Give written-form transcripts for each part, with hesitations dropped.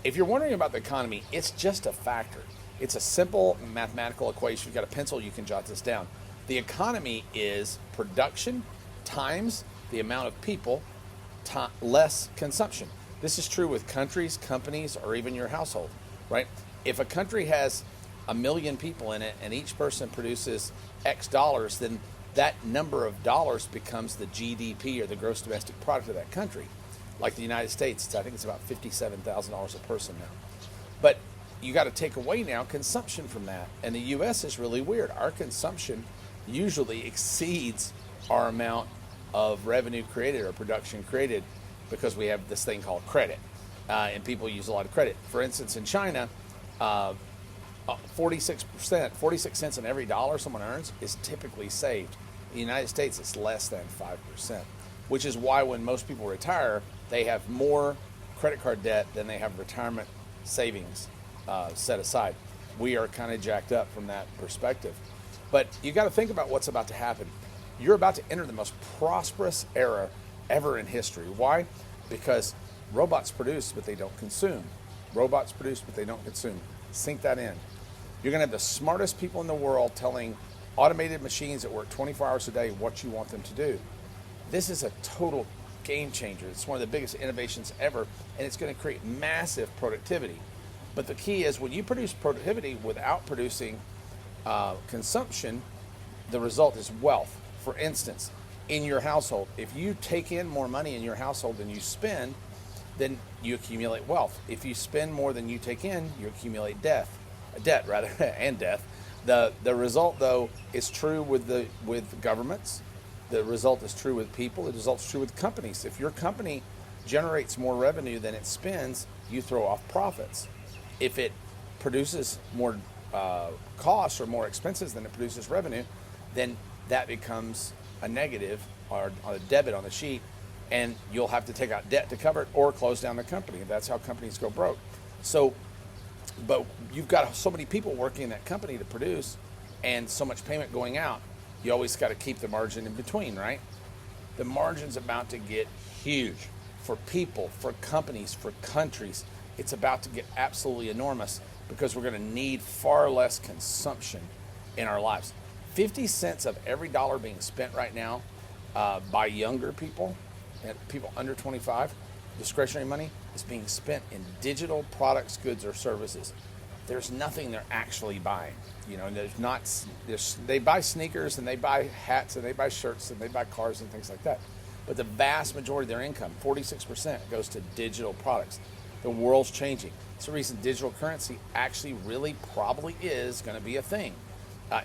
if you're wondering about the economy, it's just a factor. It's a simple mathematical equation. You've got a pencil, you can jot this down. The economy is production times the amount of people less consumption. This is true with countries, companies, or even your household, right? If a country has 1 million people in it and each person produces X dollars, then that number of dollars becomes the GDP, or the gross domestic product of that country. Like the United States, I think it's about $57,000 a person now. But you got to take away now consumption from that. And the U.S. is really weird. Our consumption usually exceeds our amount of revenue created or production created, because we have this thing called credit. And people use a lot of credit. For instance, in China, 46%, 46 cents on every dollar someone earns is typically saved. In the United States, it's less than 5%, which is why when most people retire, they have more credit card debt than they have retirement savings set aside. We are kind of jacked up from that perspective. But you got to think about what's about to happen. You're about to enter the most prosperous era ever in history. Why? Because robots produce, but they don't consume. Robots produce, but they don't consume. Sink that in. You're going to have the smartest people in the world telling automated machines that work 24 hours a day what you want them to do. This is a total game changer. It's one of the biggest innovations ever, and it's going to create massive productivity. But the key is, when you produce productivity without producing consumption, the result is wealth. For instance, in your household, if you take in more money in your household than you spend, then you accumulate wealth. If you spend more than you take in, you accumulate debt and death. The result, though, is true with governments. The result is true with people. The result is true with companies. If your company generates more revenue than it spends, you throw off profits. If it produces more costs or more expenses than it produces revenue, then that becomes a negative or a debit on the sheet, and you'll have to take out debt to cover it or close down the company. That's how companies go broke. So, but you've got so many people working in that company to produce and so much payment going out, you always got to keep the margin in between, right? The margin's about to get huge for people, for companies, for countries. It's about to get absolutely enormous, because we're going to need far less consumption in our lives. 50 cents of every dollar being spent right now by younger people and people under 25, discretionary money, is being spent in digital products, goods, or services. There's nothing they're actually buying. You know, they buy sneakers, and they buy hats, and they buy shirts, and they buy cars and things like that. But the vast majority of their income, 46%, goes to digital products. The world's changing. It's the reason digital currency actually really probably is going to be a thing.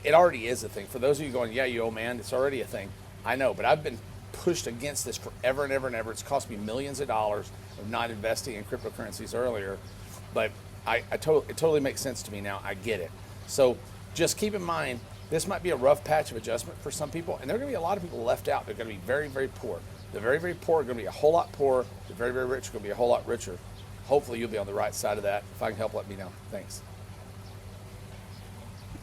It already is a thing. For those of you going, yeah, you old man, it's already a thing. I know, but I've been pushed against this forever and ever and ever. It's cost me millions of dollars of not investing in cryptocurrencies earlier, but it totally makes sense to me now. I get it. So just keep in mind, this might be a rough patch of adjustment for some people, and there are going to be a lot of people left out. They're going to be very, very poor. The very, very poor are going to be a whole lot poorer. The very, very rich are going to be a whole lot richer. Hopefully you'll be on the right side of that. If I can help, let me know. Thanks.